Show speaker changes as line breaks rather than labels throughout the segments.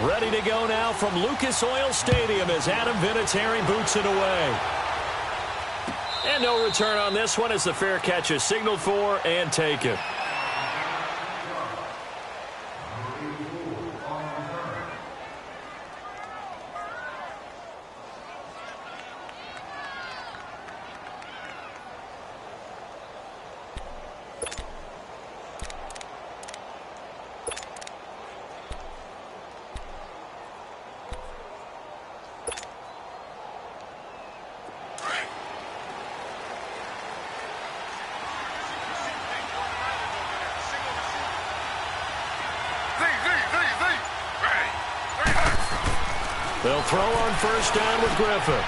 Ready to go now from Lucas Oil Stadium as Adam Vinatieri boots it away. And no return on this one as the fair catch is signaled for and taken. They'll throw on first down with Griffin.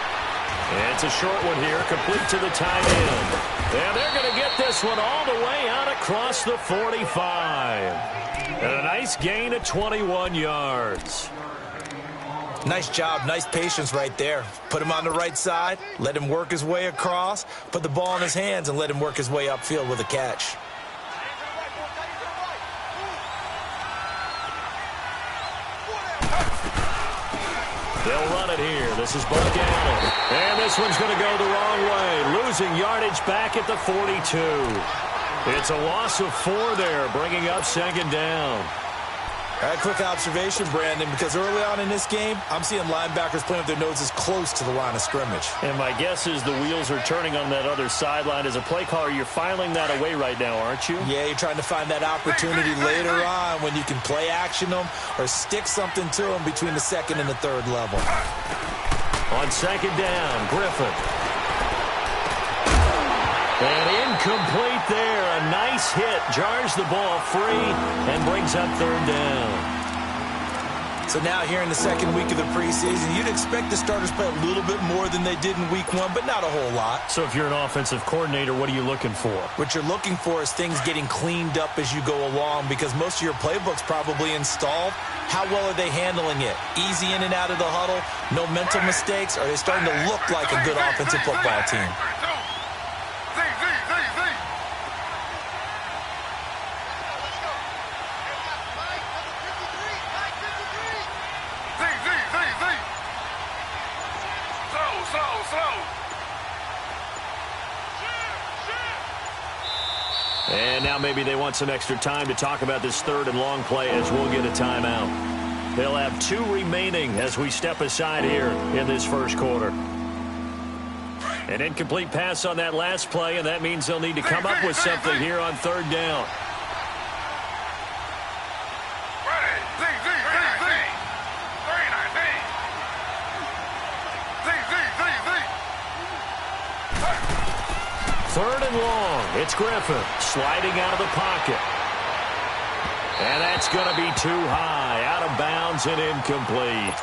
It's a short one here, complete to the tight end. And they're going to get this one all the way out across the 45. And a nice gain of 21 yards.
Nice job, nice patience right there. Put him on the right side, let him work his way across, put the ball in his hands, and let him work his way upfield with a catch.
They'll run it here. This is Buck Allen. And this one's going to go the wrong way. Losing yardage back at the 42. It's a loss of 4 there, bringing up second down.
All right, quick observation, Brandon, because early on in this game, I'm seeing linebackers playing with their noses close to the line of scrimmage.
And my guess is the wheels are turning on that other sideline. As a play caller, you're filing that away right now, aren't you?
Yeah, you're trying to find that opportunity later on when you can play action them or stick something to them between the second and the third level.
On second down, Griffin. And incomplete there. A nice hit. Jars the ball free and brings up third down.
So now here in the second week of the preseason, you'd expect the starters play a little bit more than they did in week 1, but not a whole lot.
So if you're an offensive coordinator, what are you looking for?
What you're looking for is things getting cleaned up as you go along because most of your playbook's probably installed. How well are they handling it? Easy in and out of the huddle? No mental mistakes? Are they starting to look like a good offensive football team?
And now maybe they want some extra time to talk about this third and long play as we'll get a timeout. They'll have 2 remaining as we step aside here in this first quarter. An incomplete pass on that last play, and that means they'll need to come up with something here on third down. Third and long. It's Griffin sliding out of the pocket. And that's going to be too high. Out of bounds and incomplete.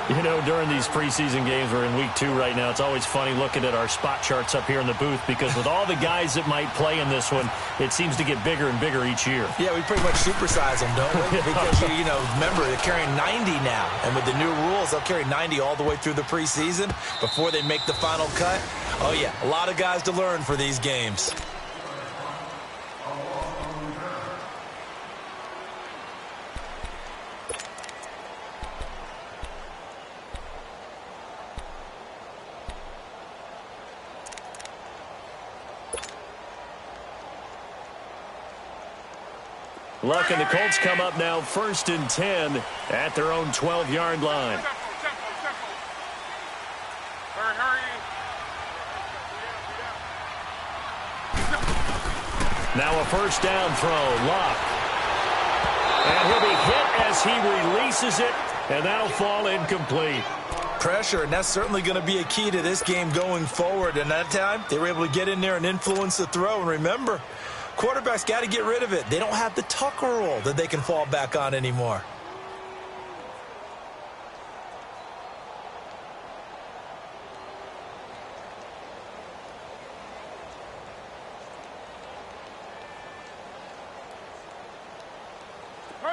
You know, during these preseason games, we're in week 2 right now, it's always funny looking at our spot charts up here in the booth because with all the guys that might play in this one, it seems to get bigger and bigger each year.
Yeah, we pretty much supersize them, don't we? Because, you know, remember, they're carrying 90 now. And with the new rules, they'll carry 90 all the way through the preseason before they make the final cut. Oh, yeah, a lot of guys to learn for these games.
Luck and the Colts come up now 1st and 10 at their own 12-yard line. Now a first down throw, Luck. And he'll be hit as he releases it, and that'll fall incomplete.
Pressure, and that's certainly going to be a key to this game going forward. And that time, they were able to get in there and influence the throw. And remember, quarterbacks got to get rid of it. They don't have the Tucker rule that they can fall back on anymore.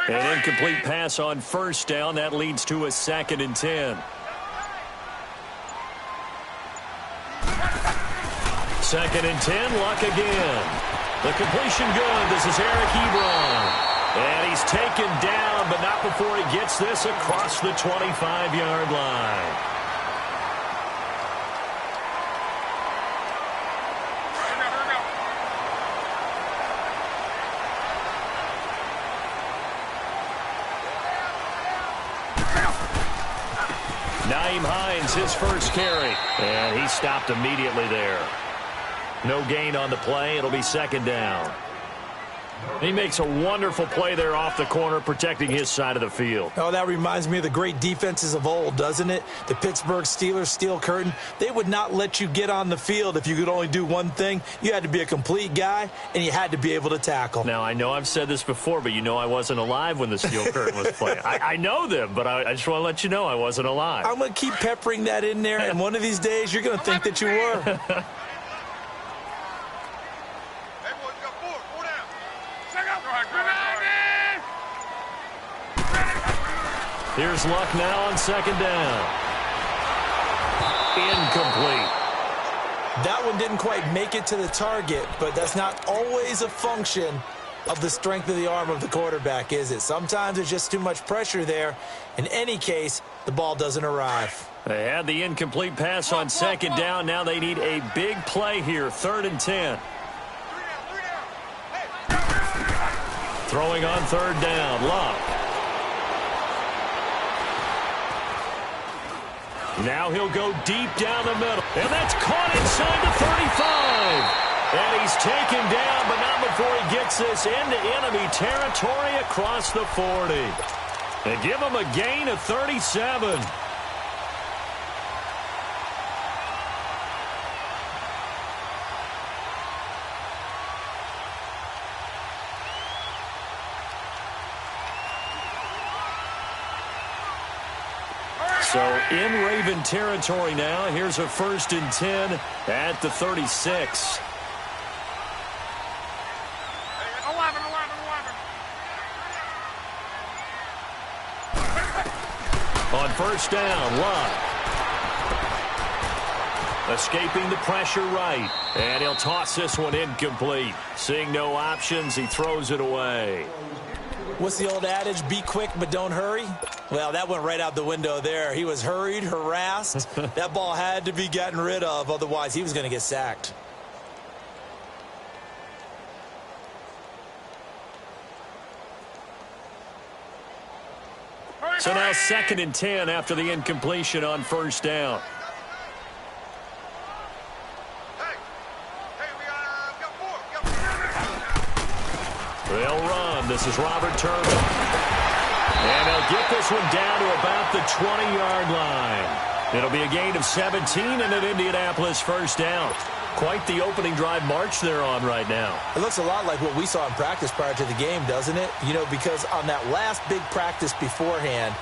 An incomplete pass on first down. That leads to a 2nd and 10. 2nd and 10, Luck again. The completion good. This is Eric Ebron. And he's taken down, but not before he gets this across the 25-yard line. Nyheim Hines, his first carry. And he stopped immediately there. No gain on the play. It'll be second down. He makes a wonderful play there off the corner, protecting his side of the field.
Oh, that reminds me of the great defenses of old, doesn't it? The Pittsburgh Steelers, Steel Curtain. They would not let you get on the field if you could only do one thing. You had to be a complete guy, and you had to be able to tackle.
Now, I know I've said this before, but you know I wasn't alive when the Steel Curtain was playing. I know them, but I just want to let you know I wasn't alive.
I'm going to keep peppering that in there, and one of these days you're going to think that you were.
Here's Luck now on second down. Incomplete.
That one didn't quite make it to the target, but that's not always a function of the strength of the arm of the quarterback, is it? Sometimes there's just too much pressure there. In any case, the ball doesn't arrive.
They had the incomplete pass on second down. Now they need a big play here, 3rd and 10. Throwing on 3rd down, Luck. Now he'll go deep down the middle. And that's caught inside the 35. And he's taken down, but not before he gets this into enemy territory across the 40. They give him a gain of 37. So in Raven territory now. Here's a 1st and 10 at the 36.
11.
On 1st down, Luck. Escaping the pressure right. And he'll toss this one incomplete. Seeing no options, he throws it away.
What's the old adage? Be quick, but don't hurry? Well, that went right out the window there. He was hurried, harassed. That ball had to be gotten rid of. Otherwise, he was going to get sacked.
So now 2nd and 10 after the incompletion on 1st down. They'll run. This is Robert Turner. And they'll get this one down to about the 20-yard line. It'll be a gain of 17 and an Indianapolis 1st down. Quite the opening drive march they're on right now.
It looks a lot like what we saw in practice prior to the game, doesn't it? You know, because on that last big practice beforehand,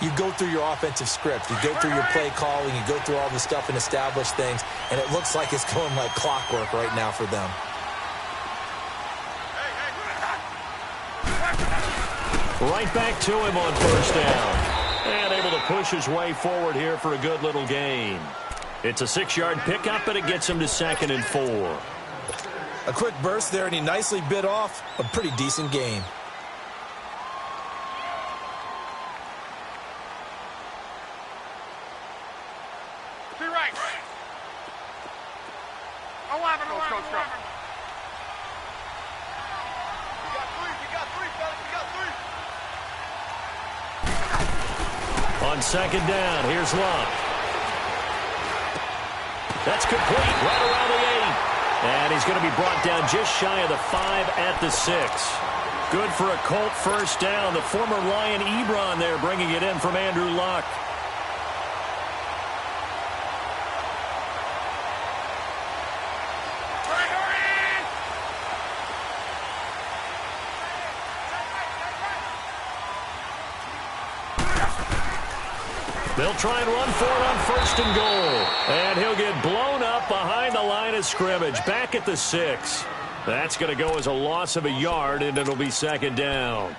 you go through your offensive script. You go through your play calling. You go through all the stuff and establish things. And it looks like it's going like clockwork right now for them.
Right back to him on 1st down. And able to push his way forward here for a good little gain. It's a 6-yard pickup, and it gets him to 2nd and 4.
A quick burst there, and he nicely bit off a pretty decent gain.
Right. 11.
On 2nd down, here's Luck. That's complete right around the 8. And he's going to be brought down just shy of the 5 at the 6. Good for a Colt 1st down. The former Lion Ebron there bringing it in from Andrew Luck. They'll try and run for it on 1st and goal. And he'll get blown up behind the line of scrimmage. Back at the 6. That's going to go as a loss of a yard, and it'll be 2nd down.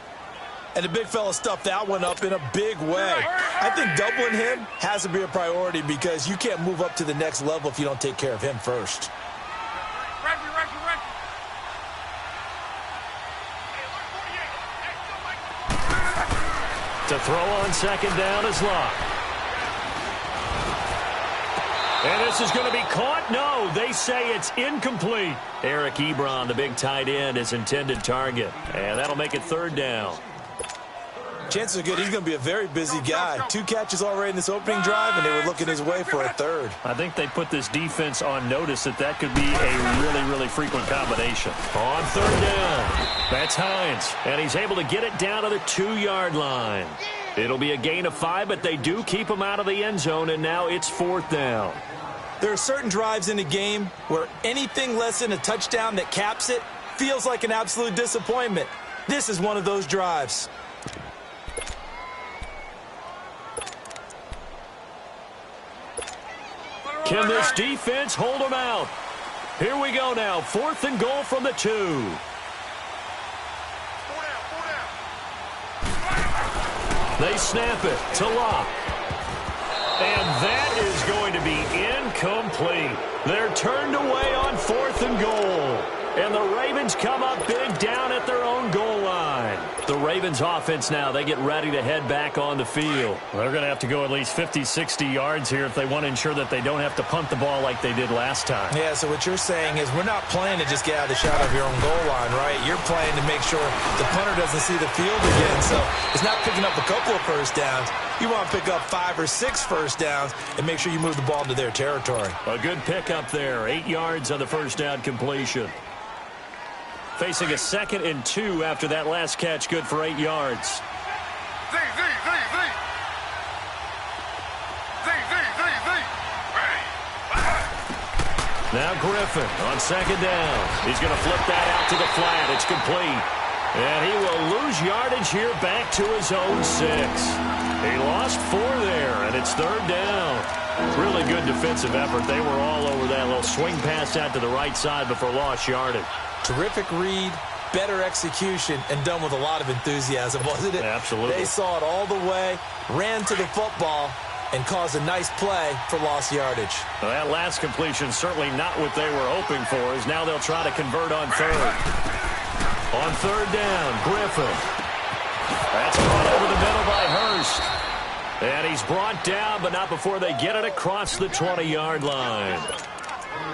And the big fella stuffed that one up in a big way. I think doubling him has to be a priority because you can't move up to the next level if you don't take care of him first.
To throw on second down is Locke. And this is going to be caught. No, they say it's incomplete. Eric Ebron, the big tight end, is intended target. And that'll make it third down.
Chances are good he's going to be a very busy guy. 2 catches already in this opening drive, and they were looking his way for a third.
I think they put this defense on notice that could be a really, really frequent combination. On third down, that's Hines, and he's able to get it down to the 2-yard line. It'll be a gain of 5, but they do keep him out of the end zone, and now it's fourth down.
There are certain drives in a game where anything less than a touchdown that caps it feels like an absolute disappointment. This is one of those drives.
Can this defense hold them out? Here we go now. 4th and goal from the 2. They snap it to Locke. And that is going to be incomplete. They're turned away on 4th and goal. And the Ravens come up big down at their own goal line. The Ravens offense now, they get ready to head back on the field. They're going to have to go at least 50, 60 yards here if they want to ensure that they don't have to punt the ball like they did last time.
Yeah, so what you're saying is we're not playing to just get out of the shot of your own goal line, right? You're playing to make sure the punter doesn't see the field again. So it's not picking up a couple of first downs. You want to pick up 5 or 6 first downs and make sure you move the ball into their territory.
A good pickup there. 8 yards on the first down completion. Facing a 2nd and 2 after that last catch, good for 8 yards. Now Griffin on 2nd down. He's going to flip that out to the flat. It's complete. And he will lose yardage here back to his own 6. He lost 4 there, and it's 3rd down. Really good defensive effort. They were all over that little swing pass out to the right side before lost yardage.
Terrific read, better execution, and done with a lot of enthusiasm, wasn't it?
Absolutely.
They saw it all the way, ran to the football, and caused a nice play for lost yardage.
Well, that last completion certainly not what they were hoping for, as now they'll try to convert on 3rd. On 3rd down, Griffin. That's caught over the middle by Hurst. And he's brought down, but not before they get it across the 20-yard line.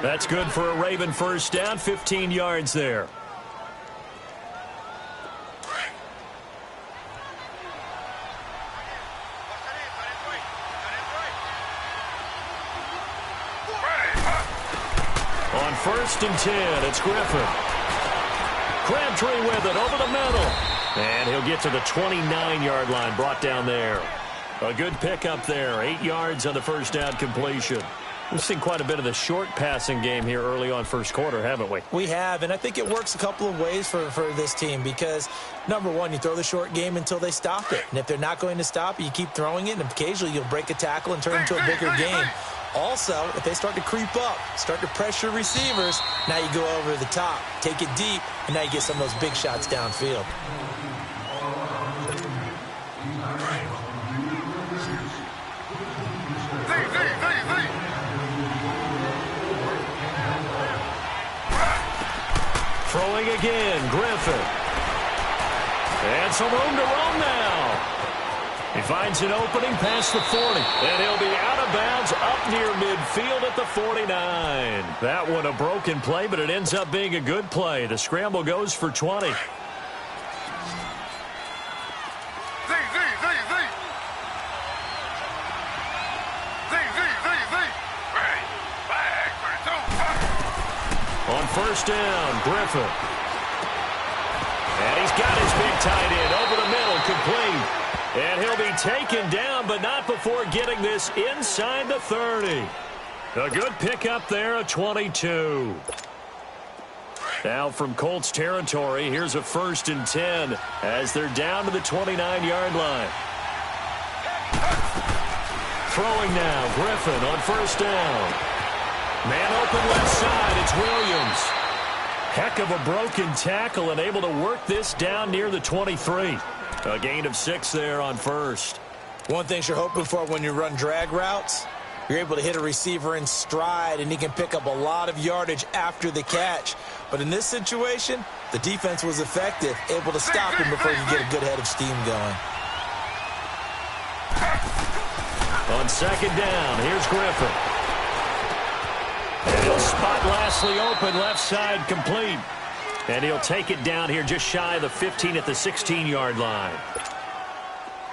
That's good for a Raven first down, 15 yards there. On 1st and 10, it's Griffin. Crabtree with it over the middle. And he'll get to the 29-yard line, brought down there. A good pickup there, 8 yards on the first down completion. We've seen quite a bit of the short passing game here early on first quarter, haven't we?
We have, and I think it works a couple of ways for this team because, number one, you throw the short game until they stop it. And if they're not going to stop it, you keep throwing it, and occasionally you'll break a tackle and turn it into a bigger game. Also, if they start to creep up, start to pressure receivers, now you go over the top, take it deep, and now you get some of those big shots downfield.
Throwing again, Griffin. And some room to roam now. He finds an opening past the 40. And he'll be out of bounds up near midfield at the 49. That one a broken play, but it ends up being a good play. The scramble goes for 20. On first down, Griffin. And he's got his big tight end over the middle, complete. And he'll be taken down, but not before getting this inside the 30. A good pickup there, a 22. Now from Colts territory, here's a 1st and 10 as they're down to the 29-yard line. Throwing now, Griffin on first down. Man open left side, it's Williams. Heck of a broken tackle and able to work this down near the 23. A gain of 6 there on first.
One thing you're hoping for when you run drag routes, you're able to hit a receiver in stride and he can pick up a lot of yardage after the catch. But in this situation, the defense was effective, able to stop him before he could get a good head of steam going.
On second down, here's Griffin. And he'll spot Lashley open, left side complete. And he'll take it down here just shy of the 15 at the 16-yard line.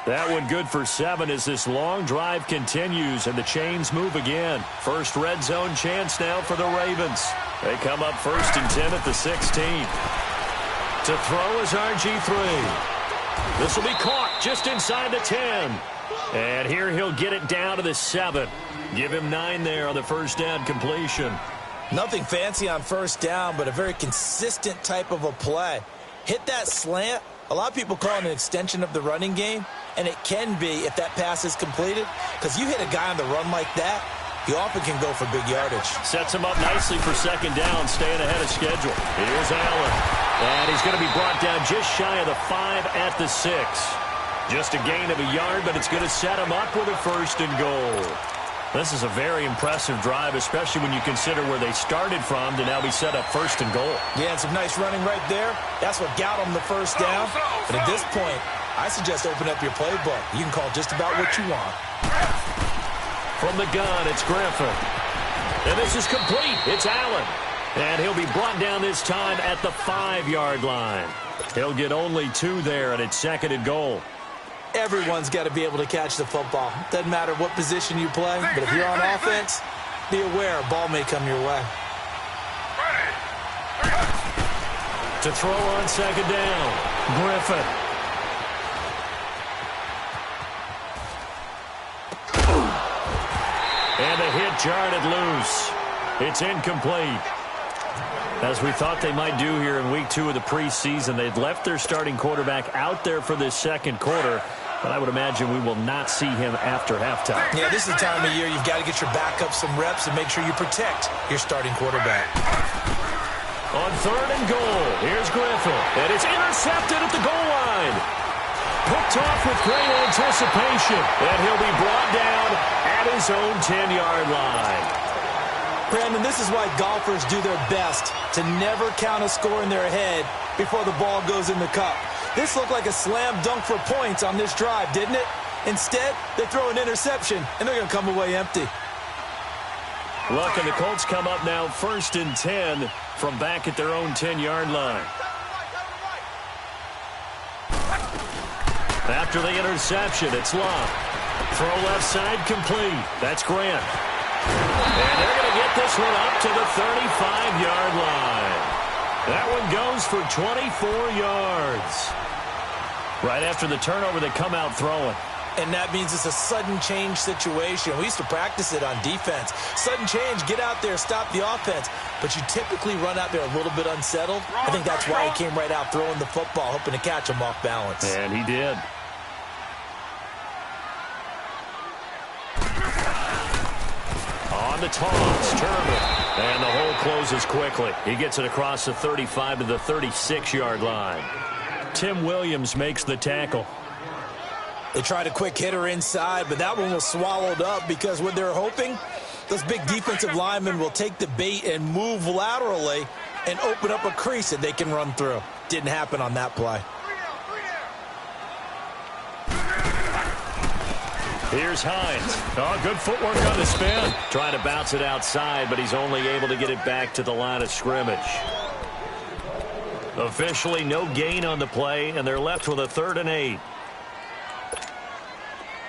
That one good for 7 as this long drive continues and the chains move again. First red zone chance now for the Ravens. They come up 1st and 10 at the 16. To throw is RG3. This will be caught just inside the 10. And here he'll get it down to the 7. Give him 9 there on the first down completion.
Nothing fancy on first down, but a very consistent type of a play. Hit that slant. A lot of people call it an extension of the running game, and it can be if that pass is completed, because you hit a guy on the run like that, he often can go for big yardage.
Sets him up nicely for second down, staying ahead of schedule. Here's Allen, and he's going to be brought down just shy of the 5 at the 6. Just a gain of a yard, but it's going to set him up with a 1st and goal. This is a very impressive drive, especially when you consider where they started from to now be set up 1st and goal.
Yeah, and some nice running right there. That's what got them the first down. But at this point, I suggest open up your playbook. You can call just about what you want.
From the gun, it's Griffin. And this is complete. It's Allen. And he'll be brought down this time at the 5-yard line. He'll get only 2 there, and it's 2nd and goal.
Everyone's got to be able to catch the football. Doesn't matter what position you play, but if you're on offense, be aware a ball may come your way.
To throw on second down, Griffin. And a hit jarred it loose. It's incomplete. As we thought they might do here in week 2 of the preseason, they've left their starting quarterback out there for this second quarter, but I would imagine we will not see him after halftime.
Yeah, this is the time of year you've got to get your backup some reps and make sure you protect your starting quarterback.
On 3rd and goal, here's Griffin, and it's intercepted at the goal line. Picked off with great anticipation, and he'll be brought down at his own 10-yard line.
Brandon, this is why golfers do their best to never count a score in their head before the ball goes in the cup. This looked like a slam dunk for points on this drive, didn't it? Instead, they throw an interception, and they're going to come away empty.
Look, and the Colts come up now 1st and 10 from back at their own 10-yard line. After the interception, it's Love. Throw left side complete. That's Grant. And they're going to get this one up to the 35-yard line. That one goes for 24 yards. Right after the turnover, they come out throwing.
And that means it's a sudden change situation. We used to practice it on defense. Sudden change, get out there, stop the offense. But you typically run out there a little bit unsettled. I think that's why he came right out throwing the football, hoping to catch him off balance.
And he did. On the toss, Turner. And the hole closes quickly. He gets it across the 35 to the 36-yard line. Tim Williams makes the tackle.
They tried a quick hitter inside, but that one was swallowed up because what they're hoping, those big defensive linemen will take the bait and move laterally and open up a crease that they can run through. Didn't happen on that play.
Here's Hines. Oh, good footwork on the spin. Trying to bounce it outside, but he's only able to get it back to the line of scrimmage. Officially no gain on the play, and they're left with a 3rd and 8.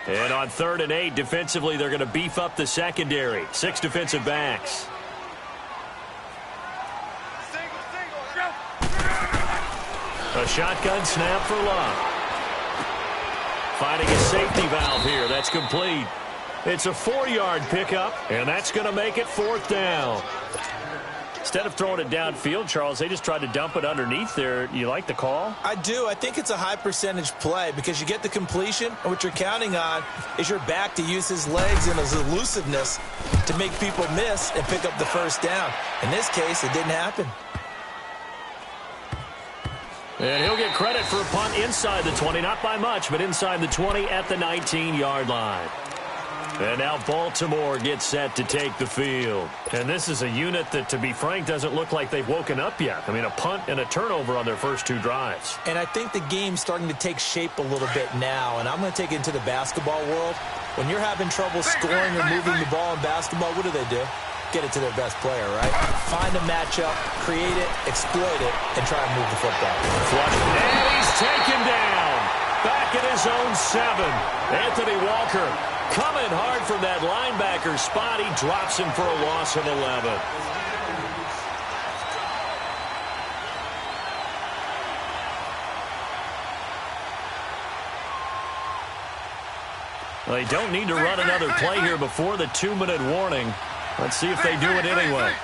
And on 3rd and 8, defensively, they're going to beef up the secondary. 6 defensive backs. A shotgun snap for Love. Finding a safety valve here. That's complete. It's a 4-yard pickup, and that's going to make it 4th down. Instead of throwing it downfield, Charles, they just tried to dump it underneath there. You like the call?
I do. I think it's a high percentage play because you get the completion, and what you're counting on is your back to use his legs and his elusiveness to make people miss and pick up the first down. In this case, it didn't happen.
And he'll get credit for a punt inside the 20, not by much, but inside the 20 at the 19-yard line. And now Baltimore gets set to take the field. And this is a unit that, to be frank, doesn't look like they've woken up yet. I mean, a punt and a turnover on their first 2 drives.
And I think the game's starting to take shape a little bit now. And I'm going to take it into the basketball world. When you're having trouble scoring or moving the ball in basketball, what do? Get it to their best player, right? Find a matchup, create it, exploit it, and try and move the football.
Flush, and he's taken down. Back at his own 7. Anthony Walker coming hard from that linebacker spot. He drops him for a loss of 11. They don't need to run another play here before the 2-minute warning. Let's see if they do it anyway.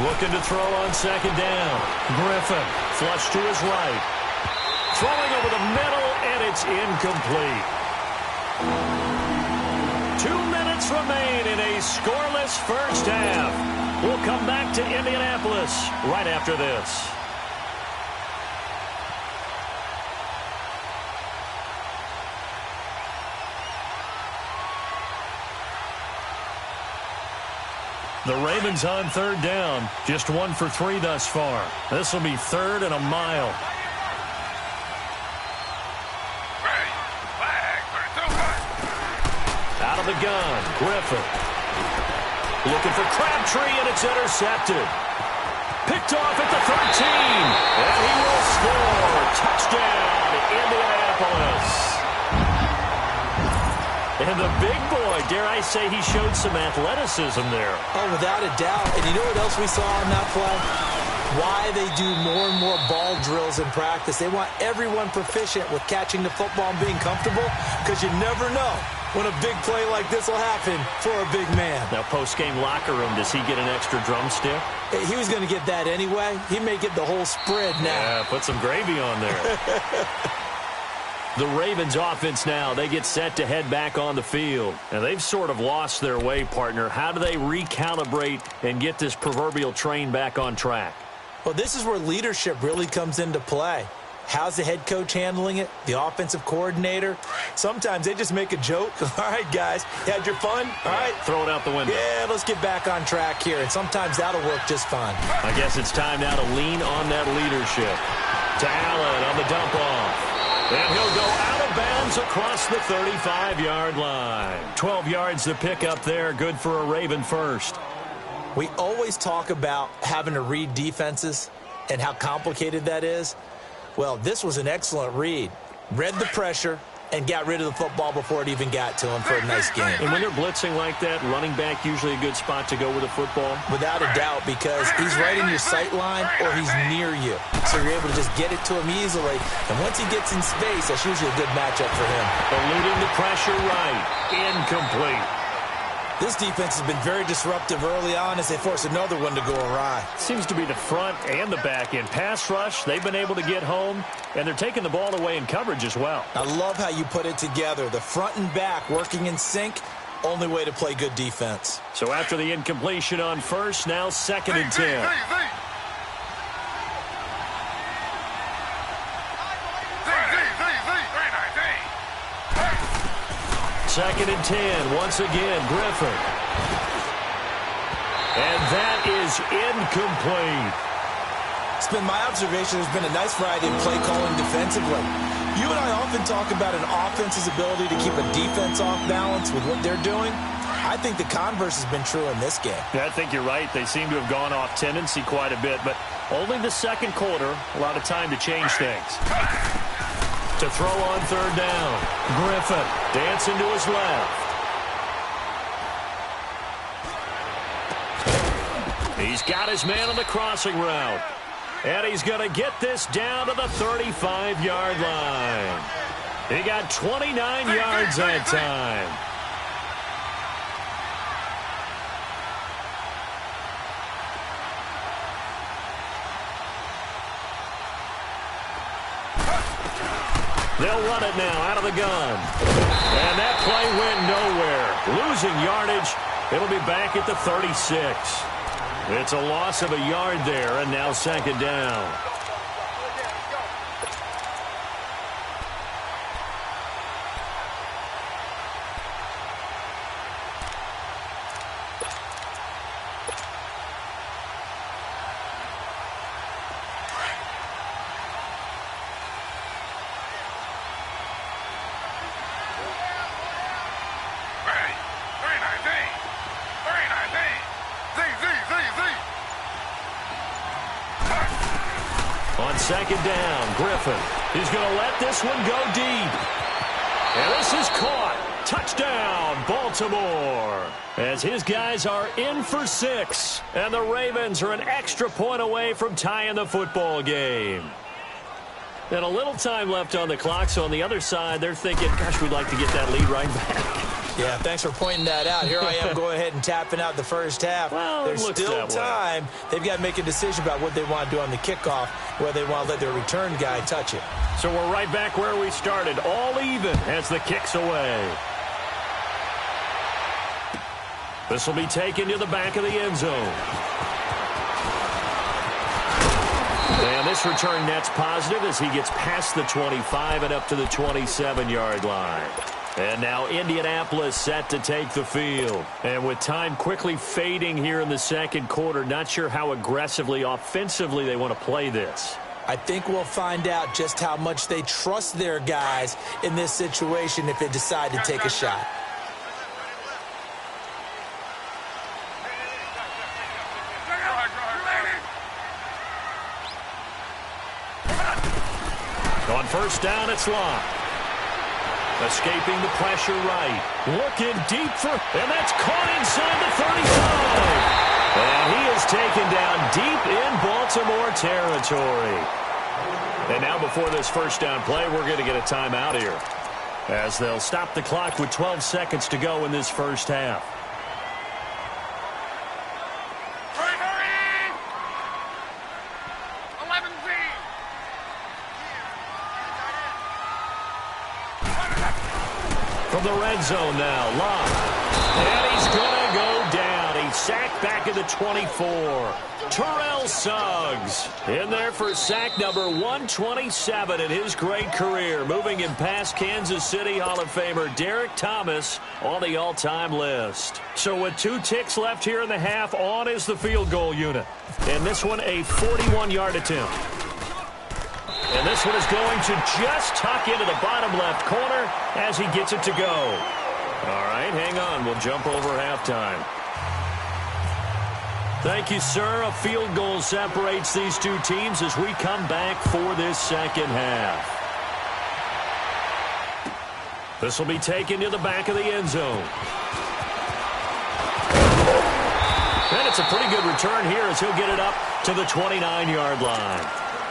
Looking to throw on 2nd down. Griffin, flush to his right. Throwing over the middle, and it's incomplete. 2 minutes remain in a scoreless first half. We'll come back to Indianapolis right after this. The Ravens on 3rd down. Just 1 for 3 thus far. This will be 3rd and a mile. Out of the gun, Griffin. Looking for Crabtree, and it's intercepted. Picked off at the 13. And he will score. Touchdown, Indianapolis. And the big boy, dare I say, he showed some athleticism there.
Oh, without a doubt. And you know what else we saw on that play? Why they do more and more ball drills in practice. They want everyone proficient with catching the football and being comfortable, because you never know when a big play like this will happen for a big man.
Now, post-game locker room, does he get an extra drumstick?
He was going to get that anyway. He may get the whole spread now.
Yeah, put some gravy on there. The Ravens offense now, they get set to head back on the field. And they've sort of lost their way, partner. How do they recalibrate and get this proverbial train back on track?
Well, this is where leadership really comes into play. How's the head coach handling it? The offensive coordinator? Sometimes they just make a joke. All right, guys, you had your fun? All right.
Throw it out the window.
Yeah, let's get back on track here. And sometimes that'll work just fine.
I guess it's time now to lean on that leadership. To Allen on the dump off. And he'll go out of bounds across the 35-yard line. 12 yards to pick up there. Good for a Raven first.
We always talk about having to read defenses and how complicated that is. Well, this was an excellent read. Read the pressure and got rid of the football before it even got to him for a nice game.
And when they're blitzing like that, running back usually a good spot to go with the football?
Without a doubt, because he's right in your sight line or he's near you. So you're able to just get it to him easily. And once he gets in space, that's usually a good matchup for him.
Eluding the pressure right. Incomplete.
This defense has been very disruptive early on as they force another one to go awry.
Seems to be the front and the back end. Pass rush, they've been able to get home, and they're taking the ball away in coverage as well.
I love how you put it together. The front and back working in sync, only way to play good defense.
So after the incompletion on first, now 2nd and 10. 2nd and 10, once again, Griffin. And that is incomplete.
It's been my observation there's been a nice variety of play calling defensively. You and I often talk about an offense's ability to keep a defense off balance with what they're doing. I think the converse has been true in this game.
Yeah, I think you're right. They seem to have gone off tendency quite a bit, but only the second quarter, a lot of time to change things. To throw on 3rd down. Griffin dancing to his left. He's got his man on the crossing route. And he's going to get this down to the 35-yard line. He got 29 yards that time. They'll run it now out of the gun. And that play went nowhere. Losing yardage. It'll be back at the 36. It's a loss of a yard there, and now 2nd down. second down. Griffin. He's going to let this one go deep. And this is caught. Touchdown, Baltimore. As his guys are in for 6. And the Ravens are an extra point away from tying the football game. And a little time left on the clock, so on the other side, they're thinking, gosh, we'd like to get that lead right back.
Yeah, thanks for pointing that out. Here I am going ahead and tapping out the first half.
Well,
there's still time. They've got to make a decision about what they want to do on the kickoff, whether they want to let their return guy touch it.
So we're right back where we started, all even as the kick's away. This will be taken to the back of the end zone. And this return net's positive as he gets past the 25 and up to the 27-yard line. And now Indianapolis set to take the field. And with time quickly fading here in the second quarter, not sure how aggressively, offensively they want to play this.
I think we'll find out just how much they trust their guys in this situation if they decide to take a shot.
On first down, it's Locke. Escaping the pressure right. Looking deep for, and that's caught inside the 35. And he is taken down deep in Baltimore territory. And now before this first down play, we're going to get a timeout here, as they'll stop the clock with 12 seconds to go in this first half. From the red zone now, Locke. And he's going to go down. He's sacked back at the 24. Terrell Suggs in there for sack number 127 in his great career, moving him past Kansas City Hall of Famer Derek Thomas on the all-time list. So with 2 ticks left here in the half, on is the field goal unit. And this one a 41-yard attempt. And this one is going to just tuck into the bottom left corner as he gets it to go. All right, hang on. We'll jump over halftime. Thank you, sir. A field goal separates these two teams as we come back for this second half. This will be taken to the back of the end zone. And it's a pretty good return here as he'll get it up to the 29-yard line.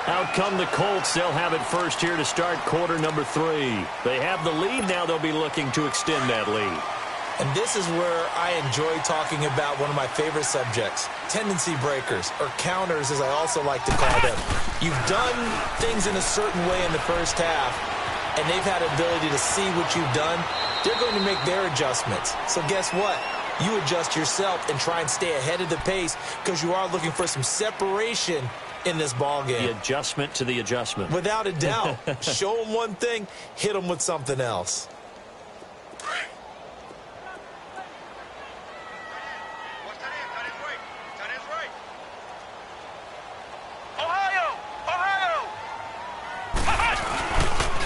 Out come the Colts. They'll have it first here to start quarter number 3. They have the lead. Now they'll be looking to extend that lead.
And this is where I enjoy talking about one of my favorite subjects, tendency breakers, or counters as I also like to call them. You've done things in a certain way in the first half, and they've had ability to see what you've done. They're going to make their adjustments. So guess what? You adjust yourself and try and stay ahead of the pace because you are looking for some separation in this ball game.
The adjustment to the adjustment.
Without a doubt. Show them one thing, hit them with something else.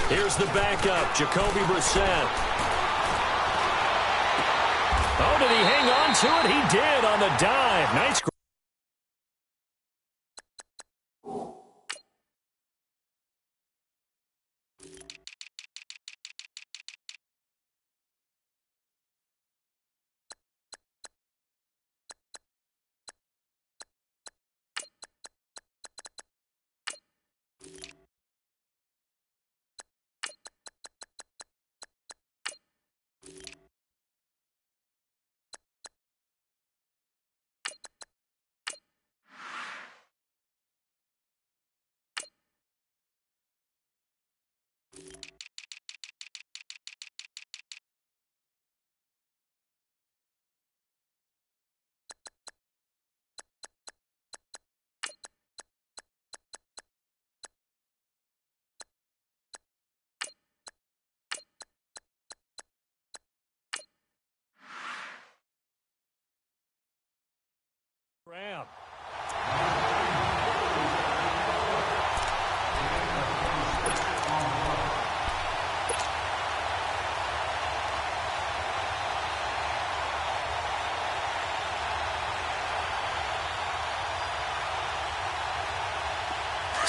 Here's the backup, Jacoby Brissett. Oh, did he hang on to it? He did on the dive. Nice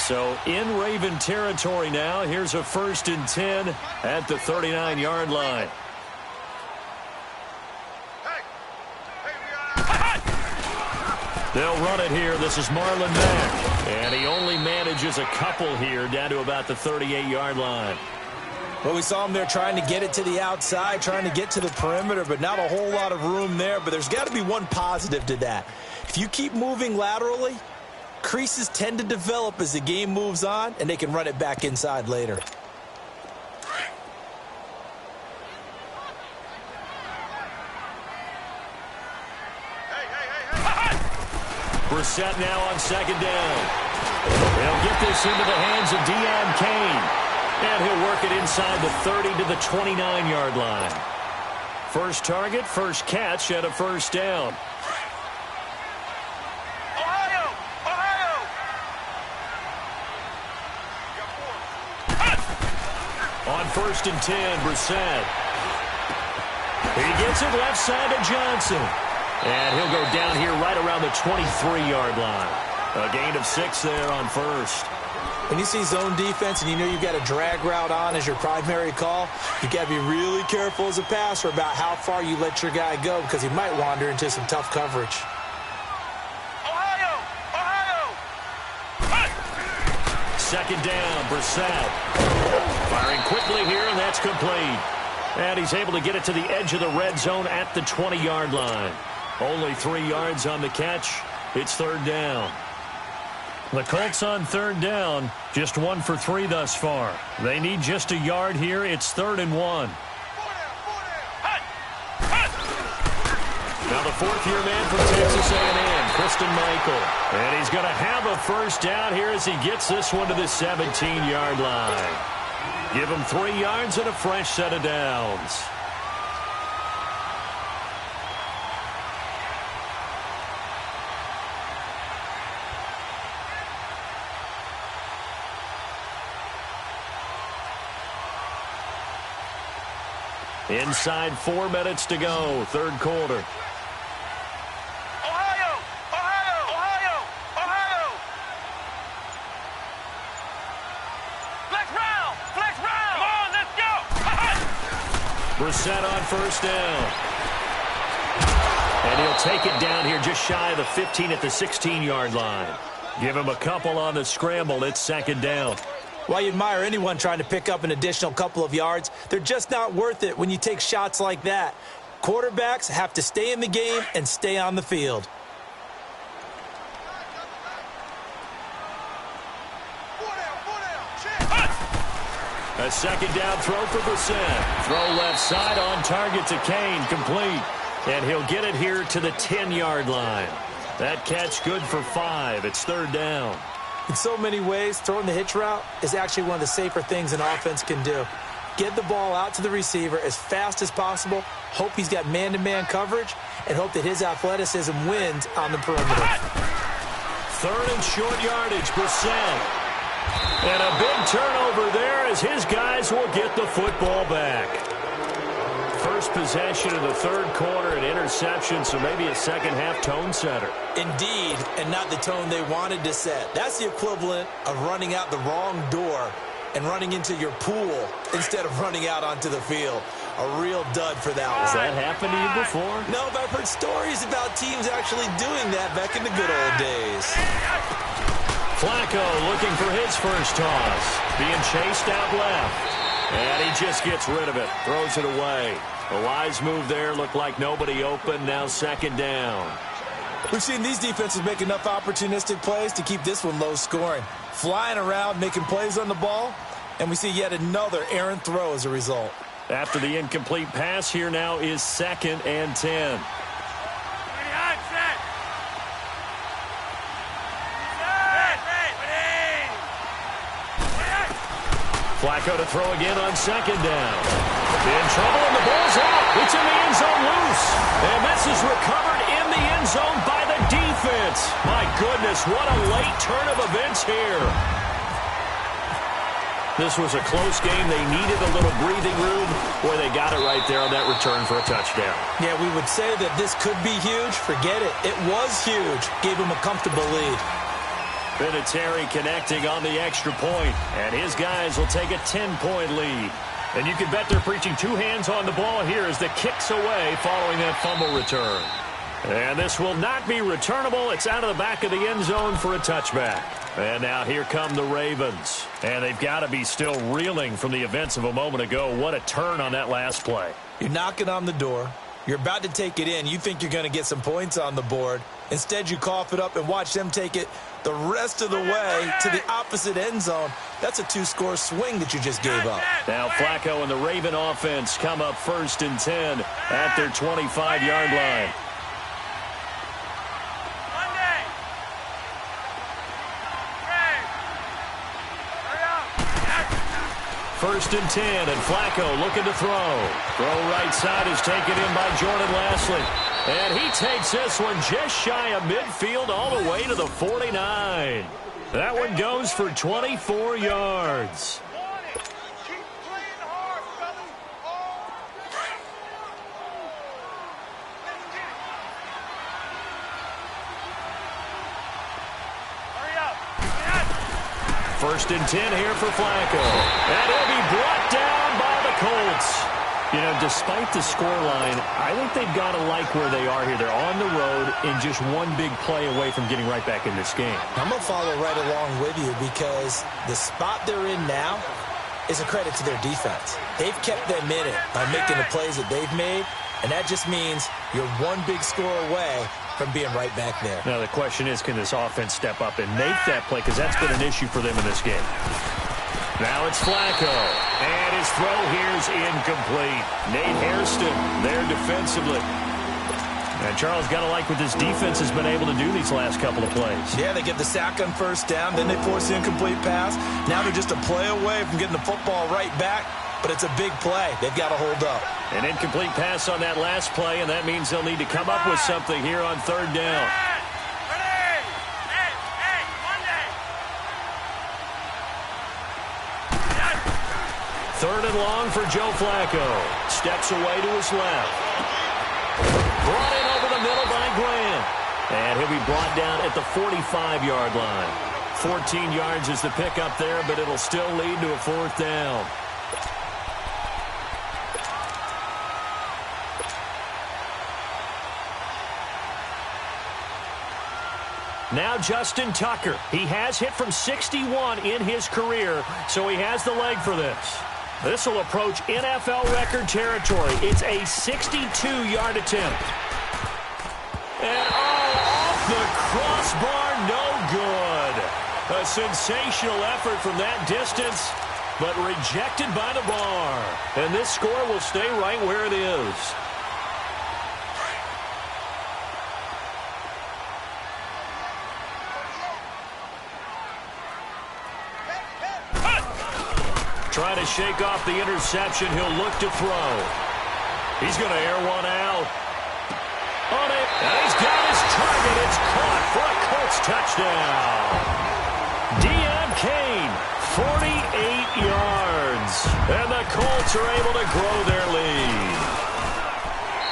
So in Raven territory now. Here's a 1st and 10 at the 39-yard line. They'll run it here. This is Marlon Mack. And he only manages a couple here down to about the 38-yard line.
Well, we saw him there trying to get it to the outside, trying to get to the perimeter, but not a whole lot of room there. But there's got to be one positive to that. If you keep moving laterally, creases tend to develop as the game moves on, and they can run it back inside later.
Brissett now on 2nd down. They'll get this into the hands of Deon Cain. And he'll work it inside the 30 to the 29-yard line. First target, first catch at a 1st down.
Ohio! Ohio!
On 1st and 10, Brissett. He gets it left side to Johnson. And he'll go down here right around the 23-yard line. A gain of 6 there on 1st.
When you see zone defense and you know you've got a drag route on as your primary call, you've got to be really careful as a passer about how far you let your guy go because he might wander into some tough coverage.
Ohio! Ohio!
2nd down, Brissett. Firing quickly here, and that's complete. And he's able to get it to the edge of the red zone at the 20-yard line. Only 3 yards on the catch. It's 3rd down. The Colts on 3rd down, just 1 for 3 thus far. They need just a yard here. It's 3rd and 1. Now the 4th-year man from Texas A&M, Christian Michael. And he's going to have a 1st down here as he gets this one to the 17-yard line. Give him 3 yards and a fresh set of downs. Inside 4 minutes to go, 3rd quarter.
Ohio! Ohio! Ohio! Ohio! Flex round! Flex round! Come on, let's go!
Brissett on 1st down. And he'll take it down here just shy of the 15 at the 16-yard line. Give him a couple on the scramble. It's 2nd down.
While you admire anyone trying to pick up an additional couple of yards, they're just not worth it when you take shots like that. Quarterbacks have to stay in the game and stay on the field.
A 2nd down throw for Brissett. Throw left side on target to Cain, complete. And he'll get it here to the 10-yard line. That catch good for 5. It's 3rd down.
In so many ways, throwing the hitch route is actually one of the safer things an offense can do. Get the ball out to the receiver as fast as possible, hope he's got man-to-man coverage, and hope that his athleticism wins on the perimeter.
3rd and short yardage, Brissett. And a big turnover there as his guys will get the football back. First possession of the 3rd quarter, an interception, so maybe a second-half tone setter.
Indeed, and not the tone they wanted to set. That's the equivalent of running out the wrong door and running into your pool instead of running out onto the field. A real dud for that one.
Has that happened to you before?
No, but I've heard stories about teams actually doing that back in the good old days.
Flacco looking for his first toss. Being chased out left. And he just gets rid of it. Throws it away. A wise move there. Looked like nobody open. Now 2nd down.
We've seen these defenses make enough opportunistic plays to keep this one low scoring. Flying around, making plays on the ball. And we see yet another errant throw as a result.
After the incomplete pass, here now is 2nd and 10. Flacco to throw again on 2nd down. In trouble, and the ball's out. It's in the end zone loose. And this is recovered in the end zone by the defense. My goodness, what a late turn of events here. This was a close game. They needed a little breathing room. Boy, they got it right there on that return for a touchdown.
Yeah, we would say that this could be huge. Forget it. It was huge. Gave them a comfortable lead.
Vinatieri connecting on the extra point, and his guys will take a 10-point lead. And you can bet they're preaching two hands on the ball here as the kick's away following that fumble return. And this will not be returnable. It's out of the back of the end zone for a touchback. And now here come the Ravens. And they've got to be still reeling from the events of a moment ago. What a turn on that last play.
You're knocking on the door. You're about to take it in. You think you're going to get some points on the board. Instead, you cough it up and watch them take it the rest of the way to the opposite end zone. That's a two-score swing that you just gave up.
Now Flacco and the Raven offense come up 1st and 10 at their 25-yard line. First and 10, and Flacco looking to throw. Throw right side is taken in by Jordan Lasley. And he takes this one just shy of midfield all the way to the 49. That one goes for 24 yards. First and 10 here for Flacco. And he'll be brought down by the Colts. You know, despite the scoreline, I think they've got to like where they are here. They're on the road and just one big play away from getting right back in this game.
I'm going to follow right along with you because the spot they're in now is a credit to their defense. They've kept them in it by making the plays that they've made, and that just means you're one big score away from being right back there.
Now, the question is, can this offense step up and make that play? Because that's been an issue for them in this game. Now it's Flacco. And his throw here's incomplete. Nate Hairston there defensively. And Charles, got to like what this defense has been able to do these last couple of plays.
Yeah, they get the sack on first down, then they force the incomplete pass. Now they're just a play away from getting the football right back. But it's a big play. They've got to hold up.
An incomplete pass on that last play, and that means they'll need to come up with something here on 3rd down. Third and long for Joe Flacco. Steps away to his left. Brought in over the middle by Grant. And he'll be brought down at the 45-yard line. 14 yards is the pickup there, but it'll still lead to a 4th down. Now Justin Tucker. He has hit from 61 in his career, so he has the leg for this. This will approach NFL record territory. It's a 62-yard attempt. And off the crossbar, no good. A sensational effort from that distance, but rejected by the bar. And this score will stay right where it is. Trying to shake off the interception. He'll look to throw. He's going to air one out. On it. And he's got his target. It's caught for a Colts touchdown. Deon Cain, 48 yards. And the Colts are able to grow their lead.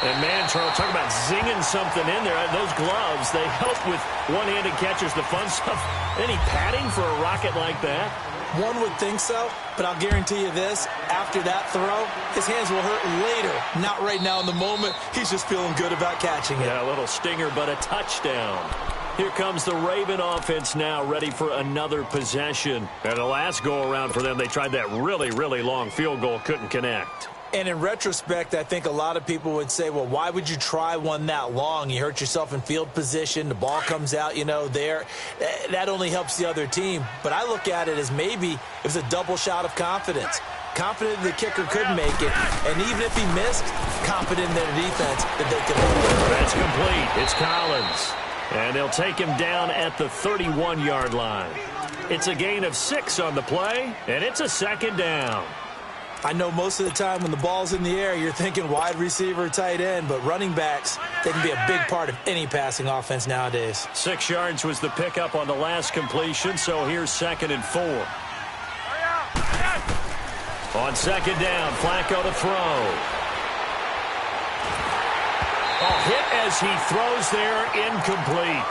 And, man, Charles, talk about zinging something in there. Those gloves, they help with one-handed catches, the fun stuff. Any padding for a rocket like that?
One would think so, but I'll guarantee you this. After that throw, his hands will hurt later. Not right now in the moment. He's just feeling good about catching it.
Yeah, a little stinger, but a touchdown. Here comes the Raven offense now, ready for another possession. And the last go-around for them, they tried that really, really long field goal, couldn't connect.
And in retrospect, I think a lot of people would say, well, why would you try one that long? You hurt yourself in field position. The ball comes out, you know, there. That only helps the other team. But I look at it as maybe it was a double shot of confidence. Confident the kicker could make it. And even if he missed, confident in their defense that they could hold it.
That's complete. It's Collins. And they'll take him down at the 31-yard line. It's a gain of 6 on the play, and it's a 2nd down.
I know most of the time when the ball's in the air, you're thinking wide receiver, tight end, but running backs, they can be a big part of any passing offense nowadays.
6 yards was the pickup on the last completion, so here's 2nd and 4. On 2nd down, Flacco to throw. A hit as he throws there, incomplete.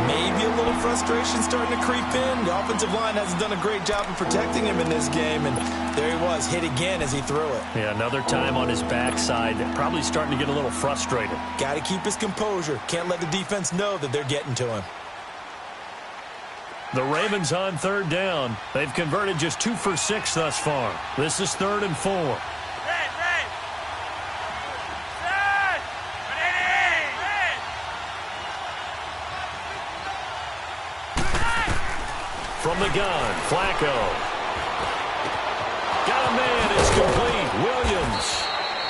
Maybe a little frustration starting to creep in. The offensive line hasn't done a great job of protecting him in this game, and there he was, hit again as he threw it.
Yeah, another time on his backside, probably starting to get a little frustrated.
Got to keep his composure. Can't let the defense know that they're getting to him.
The Ravens on third down. They've converted just 2 for 6 thus far. This is 3rd and 4. From the gun, Flacco. Got a man, it's complete. Williams.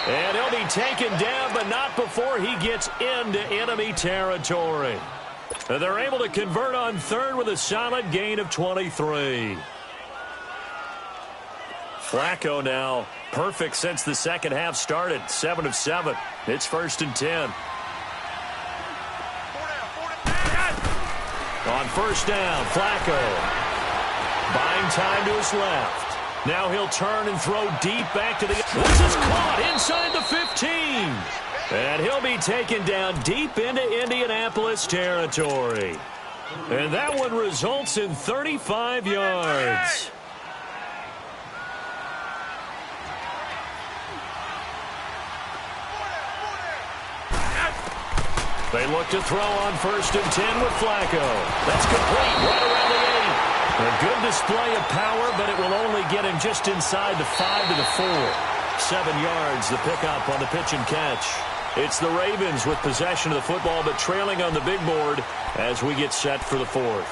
And he'll be taken down, but not before he gets into enemy territory. And they're able to convert on third with a solid gain of 23. Flacco now perfect since the second half started. 7 of 7. It's 1st and 10. On 1st down, Flacco. Buying time to his left. Now he'll turn and throw deep back to the... This is caught inside the 15. And he'll be taken down deep into Indianapolis territory. And that one results in 35 yards. They look to throw on 1st and 10 with Flacco. That's complete right around the 8. A good display of power, but it will only get him just inside the 5 to the 4. 7 yards, the pickup on the pitch and catch. It's the Ravens with possession of the football, but trailing on the big board as we get set for the 4th.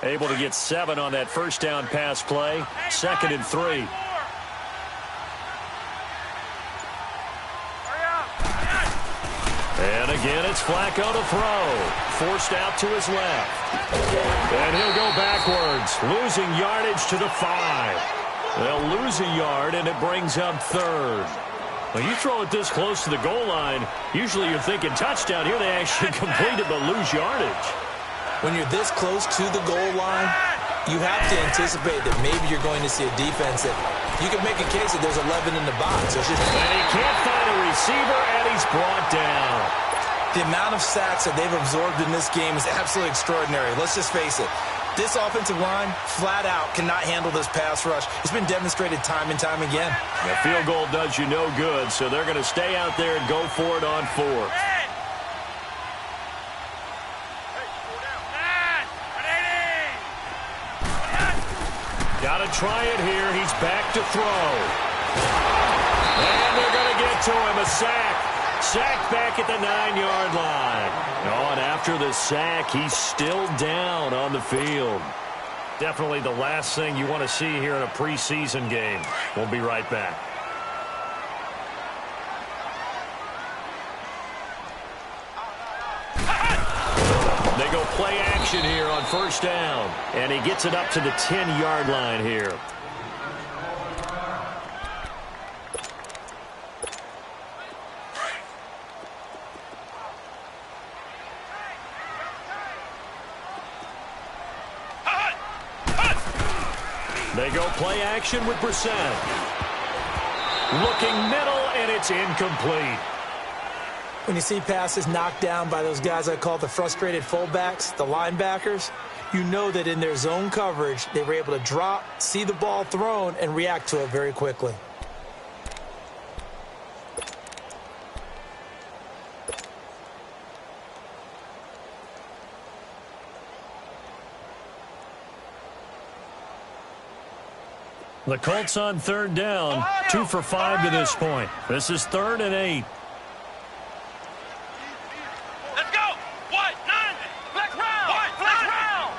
Able to get 7 on that 1st down pass play. 2nd and 3. And again, it's Flacco to throw. Forced out to his left. And he'll go backwards, losing yardage to the 5. They'll lose a yard, and it brings up 3rd. When you throw it this close to the goal line, usually you're thinking touchdown. Here they actually complete it but lose yardage.
When you're this close to the goal line, you have to anticipate that maybe you're going to see a defense that you can make a case that there's 11 in the box. And
he can't find a receiver, and he's brought down.
The amount of sacks that they've absorbed in this game is absolutely extraordinary. Let's just face it. This offensive line, flat out, cannot handle this pass rush. It's been demonstrated time and time again.
The field goal does you no good, so they're going to stay out there and go for it on 4th. Got to try it here. He's back to throw. And they're going to get to him. A sack. Sacked back at the 9-yard line. Oh, and after the sack, he's still down on the field. Definitely the last thing you want to see here in a preseason game. We'll be right back. They go play action here on 1st down. And he gets it up to the 10-yard line here. They go play action with Brissett. Looking middle, and it's incomplete.
When you see passes knocked down by those guys I call the frustrated fullbacks, the linebackers, you know that in their zone coverage, they were able to drop, see the ball thrown, and react to it very quickly.
The Colts on 3rd down, 2 for 5 to this point. This is 3rd and 8.
Let's go. What? 9. Flex round. What? Flex round.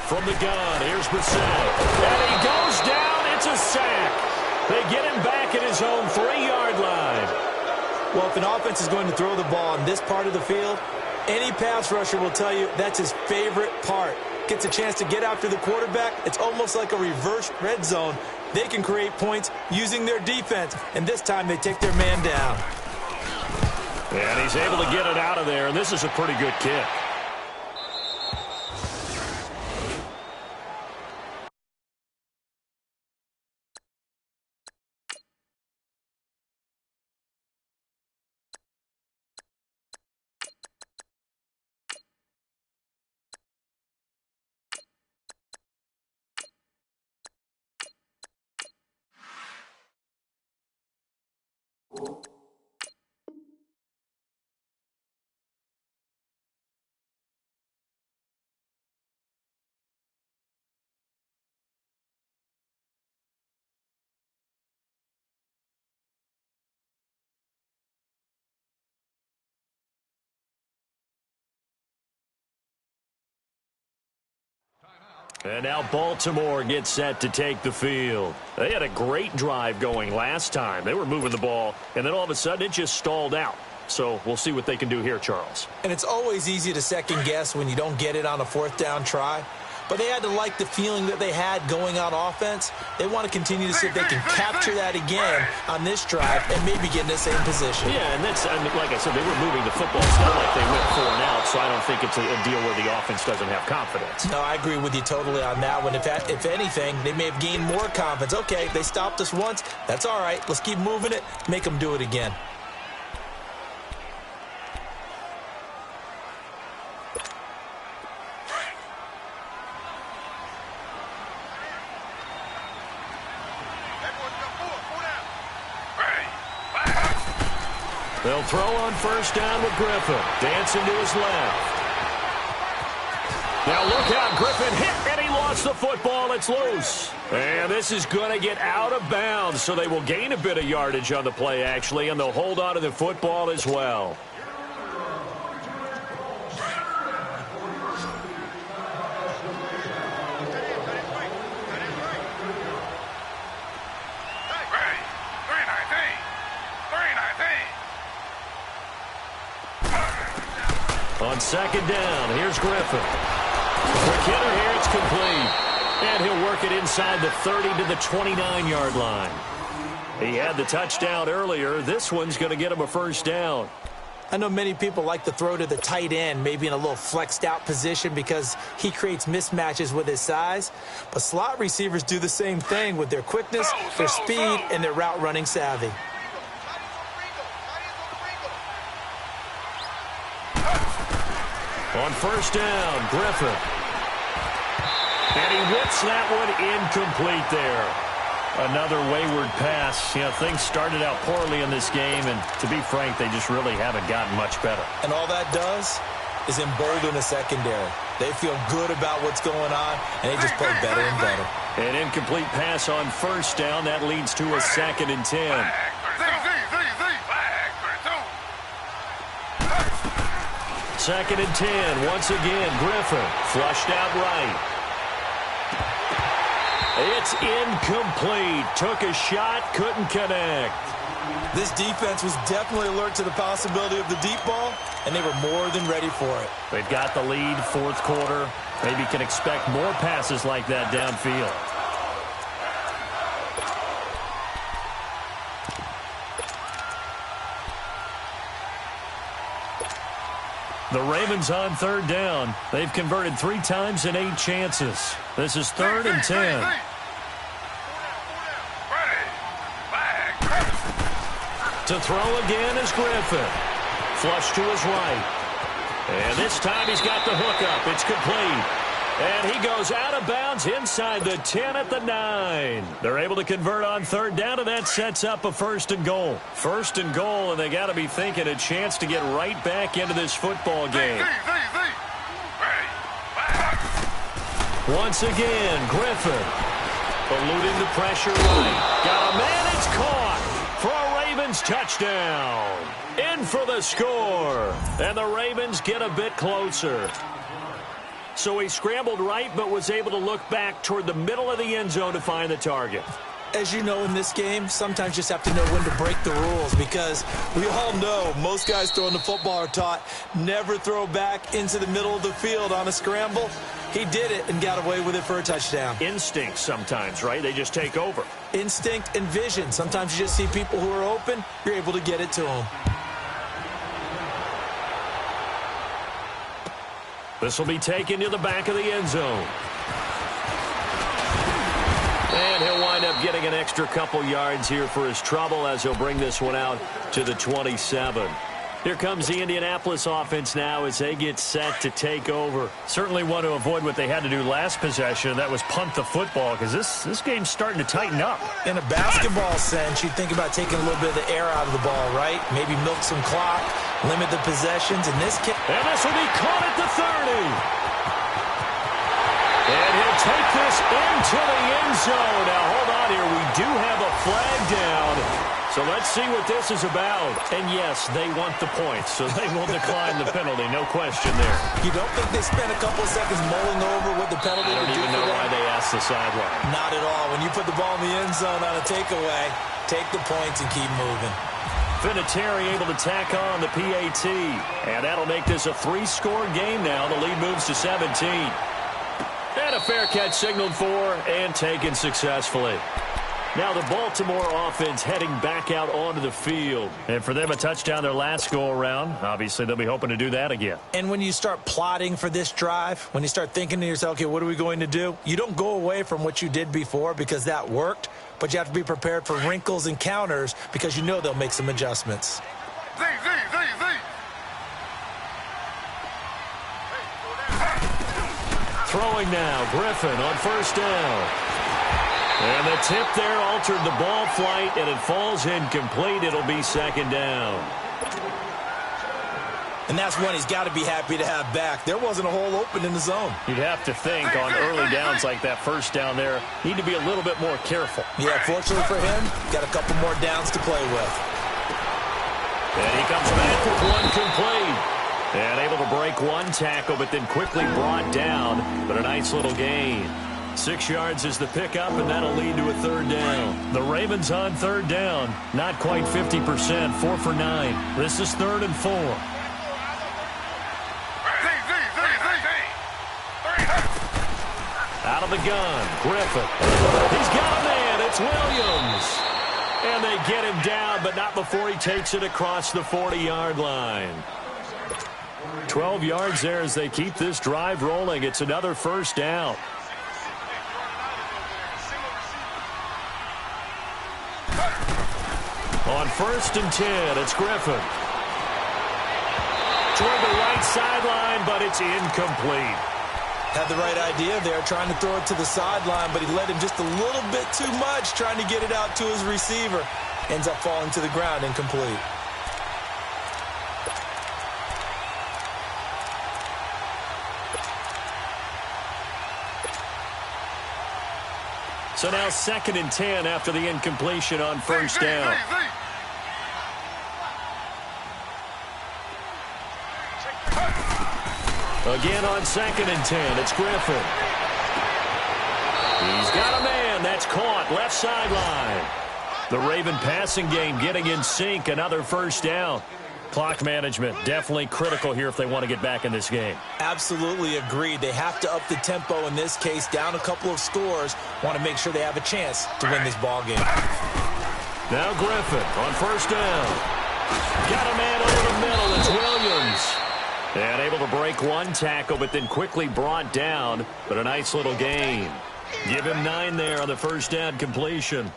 From the gun, here's Brissett. And he goes down. It's a sack. They get him back at his own 3-yard line.
Well, if an offense is going to throw the ball in this part of the field, any pass rusher will tell you that's his favorite part. Gets a chance to get after the quarterback. It's almost like a reverse red zone. They can create points using their defense, and this time they take their man down.
And he's able to get it out of there, and this is a pretty good kick. And now Baltimore gets set to take the field. They had a great drive going last time. They were moving the ball, and then all of a sudden it just stalled out. So we'll see what they can do here, Charles.
And it's always easy to second guess when you don't get it on a fourth down try. But they had to like the feeling that they had going on offense. They want to continue to see if they can capture that again on this drive and maybe get in the same position.
Yeah, and that's, like I said, they were moving the football. It's not like they went 4 and out, so I don't think it's a deal where the offense doesn't have confidence.
No, I agree with you totally on that one. If anything, they may have gained more confidence. Okay, they stopped us once. That's all right. Let's keep moving it. Make them do it again.
They'll throw on first down with Griffin. Dancing to his left. Now look out, Griffin hit, and he lost the football. It's loose. And this is going to get out of bounds, so they will gain a bit of yardage on the play, actually, and they'll hold on to the football as well. On second down, here's Griffin. Quick hitter here, it's complete. And he'll work it inside the 30 to the 29-yard line. He had the touchdown earlier. This one's going to get him a first down.
I know many people like to throw to the tight end, maybe in a little flexed out position because he creates mismatches with his size. But slot receivers do the same thing with their quickness, their speed, and their route running savvy.
On first down, Griffin. And he whips that one incomplete there. Another wayward pass. You know, things started out poorly in this game, and to be frank, they just really haven't gotten much better.
And all that does is embolden the secondary. They feel good about what's going on, and they just play better and better.
An incomplete pass on first down. That leads to a 2nd and 10. Second and 10. Once again, Griffin flushed out right. It's incomplete. Took a shot, couldn't connect.
This defense was definitely alert to the possibility of the deep ball, and they were more than ready for it.
They've got the lead, fourth quarter. Maybe can expect more passes like that downfield. The Ravens on third down. They've converted 3 times in 8 chances. This is 3rd and 10. To throw again is Griffin. Flush to his right. And this time he's got the hook up. It's complete. And he goes out of bounds inside the 10 at the 9. They're able to convert on third down, and that sets up a 1st and goal. 1st and goal, and they got to be thinking a chance to get right back into this football game. Once again, Griffin eluding the pressure right. Got a man, it's caught for a Ravens touchdown. In for the score, and the Ravens get a bit closer. So he scrambled right, but was able to look back toward the middle of the end zone to find the target.
As you know, in this game, sometimes you just have to know when to break the rules, because we all know most guys throwing the football are taught never throw back into the middle of the field on a scramble. He did it and got away with it for a touchdown.
Instinct sometimes, right? They just take over.
Instinct and vision. Sometimes you just see people who are open, you're able to get it to them.
This will be taken to the back of the end zone. And he'll wind up getting an extra couple yards here for his trouble as he'll bring this one out to the 27. Here comes the Indianapolis offense now as they get set to take over. Certainly want to avoid what they had to do last possession. That was punt the football because this game's starting to tighten up.
In a basketball sense, you think about taking a little bit of the air out of the ball, right? Maybe milk some clock, limit the possessions. In this case,
and this will be caught at the 30. And he'll take this into the end zone. Now, hold on here. We do have a flag down. So let's see what this is about. And, yes, they want the points, so they will decline the penalty. No question there.
You don't think they spent a couple seconds mulling over what the penalty would do?
I don't even know why they asked the sideline.
Not at all. When you put the ball in the end zone on a takeaway, take the points and keep moving.
Vinatieri able to tack on the PAT. And that'll make this a 3-score game now. The lead moves to 17. And a fair catch signaled for and taken successfully. Now the Baltimore offense heading back out onto the field. And for them, a touchdown their last go-around. Obviously, they'll be hoping to do that again.
And when you start plotting for this drive, when you start thinking to yourself, okay, what are we going to do? You don't go away from what you did before because that worked, but you have to be prepared for wrinkles and counters because you know they'll make some adjustments.
Throwing now, Griffin on first down. And the tip there altered the ball flight, and it falls incomplete. It'll be second down.
And that's one he's got to be happy to have back. There wasn't a hole open in the zone.
You'd have to think on early downs like that first down there, need to be a little bit more careful.
Yeah, fortunately for him, got a couple more downs to play with.
And he comes back with one complete. And able to break one tackle, but then quickly brought down. But a nice little gain. 6 yards is the pickup, and that'll lead to a third down. The Ravens on third down. Not quite 50%, 4 for 9. This is 3rd and 4. Out of the gun, Griffin. He's got a man. It's Williams. And they get him down, but not before he takes it across the 40-yard line. 12 yards there as they keep this drive rolling. It's another first down. On 1st and 10, it's Griffin. Toward the right sideline, but it's incomplete.
Had the right idea there, trying to throw it to the sideline, but he led him just a little bit too much, trying to get it out to his receiver. Ends up falling to the ground, incomplete.
So now 2nd and 10 after the incompletion on first down. Again on 2nd and 10, it's Griffin. He's got a man. That's caught. Left sideline. The Raven passing game getting in sync. Another first down. Clock management definitely critical here if they want to get back in this game.
Absolutely agreed. They have to up the tempo in this case. Down a couple of scores. Want to make sure they have a chance to win this ball game.
Now Griffin on first down. Got a man over the middle. It's Williams. And able to break one tackle, but then quickly brought down. But a nice little gain. Give him 9 there on the first down completion.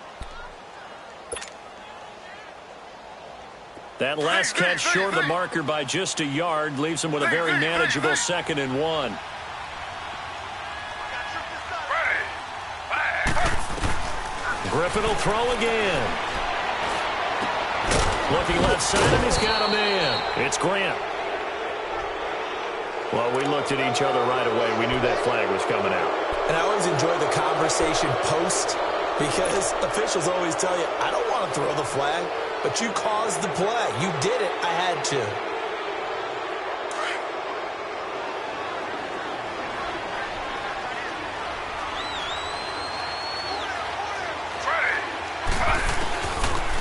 That last catch short of the marker by just a yard leaves him with a very manageable 2nd and 1. Griffin will throw again. Looking left side, and he's got a man. It's Grant. Well, we looked at each other right away. We knew that flag was coming out.
And I always enjoy the conversation post because officials always tell you, I don't want to throw the flag, but you caused the play. You did it. I had to.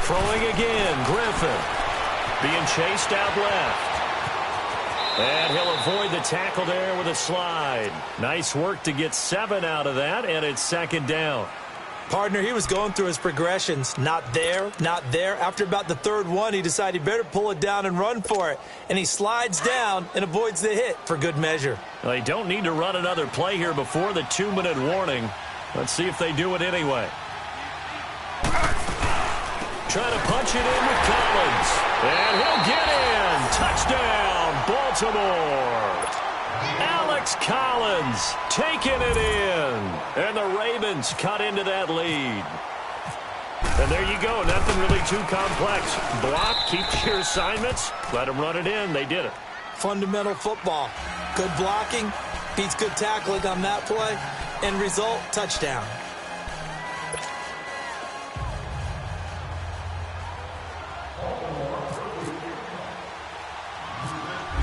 Throwing again, Griffin. Being chased out left. And he'll avoid the tackle there with a slide. Nice work to get 7 out of that, and it's 2nd down.
Partner, he was going through his progressions. Not there, not there. After about the third one, he decided he better pull it down and run for it. And he slides down and avoids the hit for good measure.
They don't need to run another play here before the 2-minute warning. Let's see if they do it anyway. Trying to punch it in with Collins. And he'll get in. Touchdown, Baltimore. Alex Collins taking it in. And the Ravens cut into that lead. And there you go. Nothing really too complex. Block, keep your assignments, let them run it in. They did it.
Fundamental football. Good blocking beats good tackling on that play. End result, touchdown.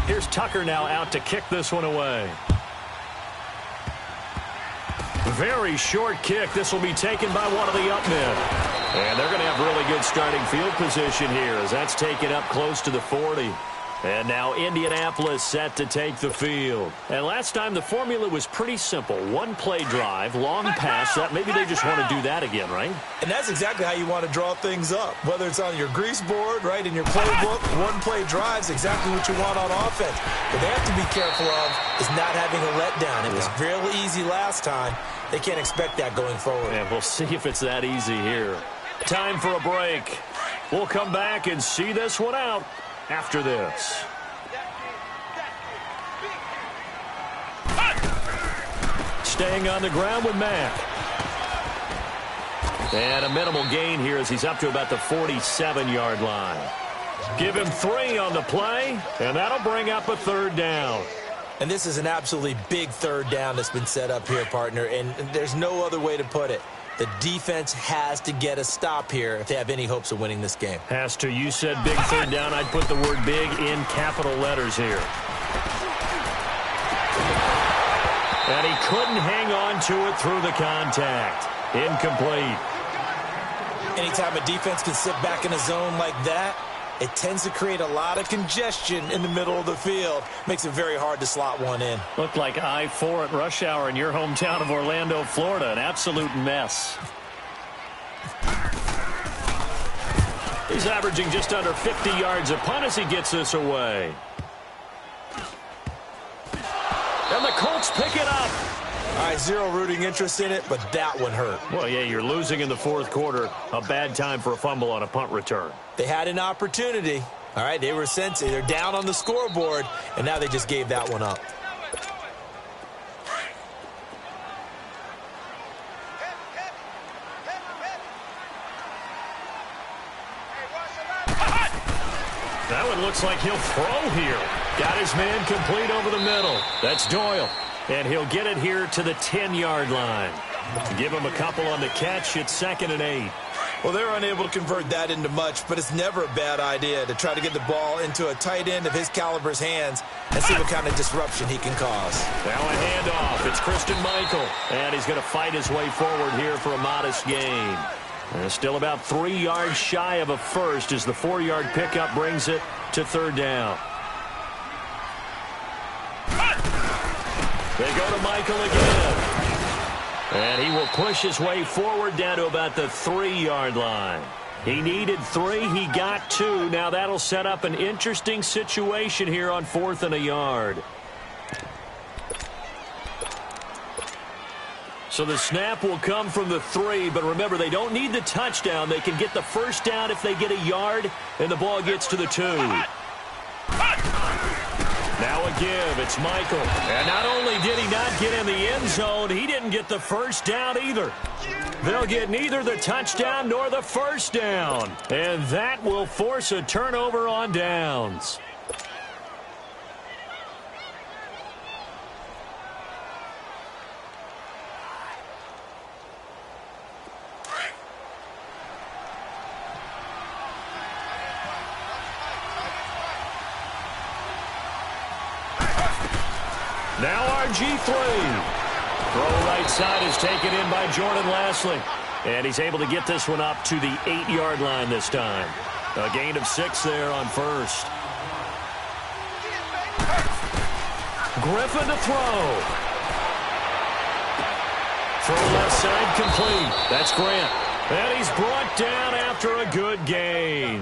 Here's Tucker now out to kick this one away. Very short kick. This will be taken by one of the up men. And they're going to have really good starting field position here as that's taken up close to the 40. And now Indianapolis set to take the field. And last time the formula was pretty simple. One play drive, long pass. That maybe they just want to do that again, right?
And that's exactly how you want to draw things up. Whether it's on your grease board, right, in your playbook, one play drive is exactly what you want on offense. What they have to be careful of is not having a letdown. It was real easy last time. They can't expect that going forward.
And we'll see if it's that easy here. Time for a break. We'll come back and see this one out after this. Staying on the ground with Mack. And a minimal gain here as he's up to about the 47-yard line. Give him 3 on the play, and that'll bring up a third down.
And this is an absolutely big third down that's been set up here, partner, and there's no other way to put it. The defense has to get a stop here if they have any hopes of winning this game.
Has to. You said big third down. I'd put the word big in capital letters here. And he couldn't hang on to it through the contact. Incomplete.
Anytime a defense can sit back in a zone like that, it tends to create a lot of congestion in the middle of the field. Makes it very hard to slot one in.
Looked like I-4 at rush hour in your hometown of Orlando, Florida. An absolute mess. He's averaging just under 50 yards a punt as he gets this away. And the Colts pick it up.
All right, zero rooting interest in it, but that one hurt.
Well, yeah, you're losing in the fourth quarter. A bad time for a fumble on a punt return.
They had an opportunity. All right, they were sensing. They're down on the scoreboard, and now they just gave that one up.
That one looks like he'll throw here. Got his man complete over the middle. That's Doyle. And he'll get it here to the 10-yard line. Give him a couple on the catch. It's 2nd and 8.
Well, they're unable to convert that into much, but it's never a bad idea to try to get the ball into a tight end of his caliber's hands and see what kind of disruption he can cause.
Now a handoff. It's Christian Michael. And he's going to fight his way forward here for a modest gain. And still about 3 yards shy of a first as the 4-yard pickup brings it to third down. They go to Michael again. And he will push his way forward down to about the 3-yard line. He needed 3. He got 2. Now that'll set up an interesting situation here on 4th and a yard. So the snap will come from the 3, but remember, they don't need the touchdown. They can get the first down if they get a yard, and the ball gets to the 2. Now a give. It's Michael. And not only did he not get in the end zone, he didn't get the first down either. They'll get neither the touchdown nor the first down. And that will force a turnover on downs. Now RG3. Throw right side is taken in by Jordan Lastly. And he's able to get this one up to the 8-yard line this time. A gain of 6 there on first. Griffin to throw. Throw left inside, complete. That's Grant. And he's brought down after a good gain.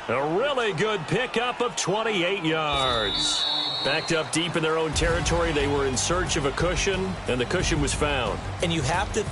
A really good pickup of 28 yards. Backed up deep in their own territory, they were in search of a cushion, and the cushion was found.
And you have to